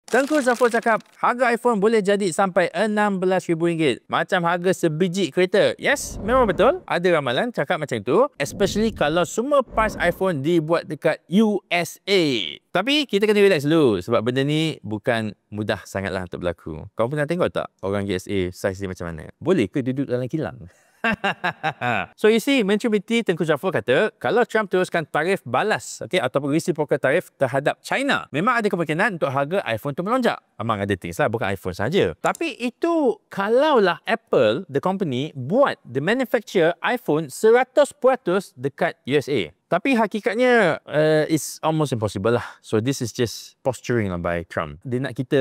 Tengku Zafrul cakap, harga iPhone boleh jadi sampai RM16,000. Macam harga sebiji kereta. Yes, memang betul. Ada ramalan cakap macam itu. Especially kalau semua price iPhone dibuat dekat USA. Tapi kita kena relax dulu. Sebab benda ni bukan mudah sangatlah untuk berlaku. Kau pernah tengok tak orang USA saiz dia macam mana? Boleh ke duduk dalam kilang? So you see, Menteri BT Tengku Zafrul kata kalau Trump teruskan tarif balas ataupun reciprocal tarif terhadap China, memang ada kemungkinan untuk harga iPhone tu melonjak. Among other things lah, bukan iPhone saja. Tapi itu kalaulah Apple, the company, buat the manufacture iPhone 100% dekat USA. Tapi hakikatnya it's almost impossible lah. So this is just posturing lah by Trump. Dia nak kita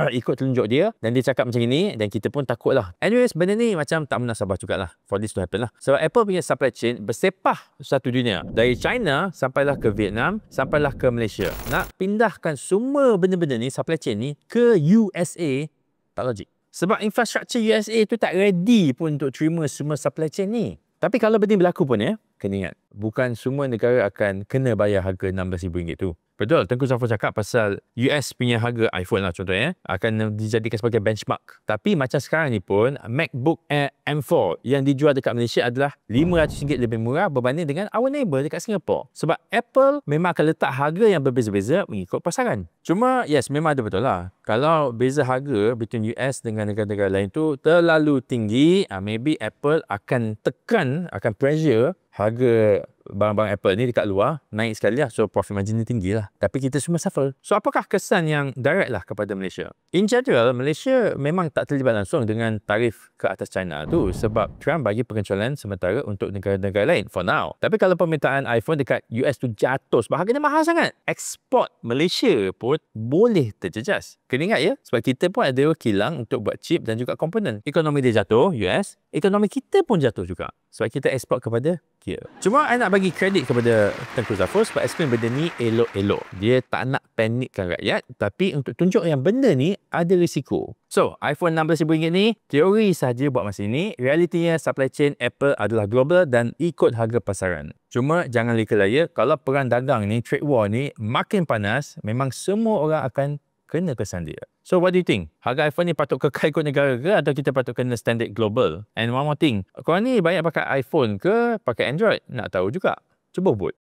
ikut telunjuk dia dan dia cakap macam ini dan kita pun takut lah. Anyways, benda ni macam tak munasabah jugalah for this to happen lah. Sebab Apple punya supply chain bersepah satu dunia. Dari China sampailah ke Vietnam, sampailah ke Malaysia. Nak pindahkan semua benda-benda ni, supply chain ni ke USA, tak logik. Sebab infrastruktur USA tu tak ready pun untuk terima semua supply chain ni. Tapi kalau benda berlaku pun kena ingat, bukan semua negara akan kena bayar harga RM16,000 tu. Betul, Tengku Zafrul cakap pasal US punya harga iPhone lah contohnya, akan dijadikan sebagai benchmark. Tapi macam sekarang ni pun, MacBook Air M4 yang dijual dekat Malaysia adalah RM500 lebih murah berbanding dengan our neighbor dekat Singapore. Sebab Apple memang akan letak harga yang berbeza-beza mengikut pasaran. Cuma, yes, memang ada betul lah. Kalau beza harga between US dengan negara-negara lain tu terlalu tinggi, maybe Apple akan tekan, akan pressure harga barang-barang Apple ni dekat luar naik sekali lah. So profit margin ni tinggi lah. Tapi kita semua suffer. So apakah kesan yang direct lah kepada Malaysia? In general, Malaysia memang tak terlibat langsung dengan tarif ke atas China tu. Sebab Trump bagi pengecualian sementara untuk negara-negara lain for now. Tapi kalau permintaan iPhone dekat US tu jatuh sebab harganya mahal sangat, ekspor Malaysia pun boleh terjejas. Kena ingat ya, sebab kita pun ada kilang untuk buat chip dan juga komponen. Ekonomi dia jatuh, US, ekonomi kita pun jatuh juga. Sebab kita ekspor kepada Kia. Cuma I nak bagi kredit kepada Tengku Zafrul sebab explain benda ni elok-elok. Dia tak nak panikkan rakyat, tapi untuk tunjuk yang benda ni ada risiko. So, iPhone RM16,000 ni teori sahaja buat masa ini. Realitinya supply chain Apple adalah global dan ikut harga pasaran. Cuma jangan leka laya, kalau perang dagang ni, trade war ni makin panas, memang semua orang akan kena kesan dia. So what do you think? Harga iPhone ni patut kekal ikut negara ke atau kita patut kena standard global? And one more thing, korang ni banyak pakai iPhone ke pakai Android? Nak tahu juga. Cuba vote.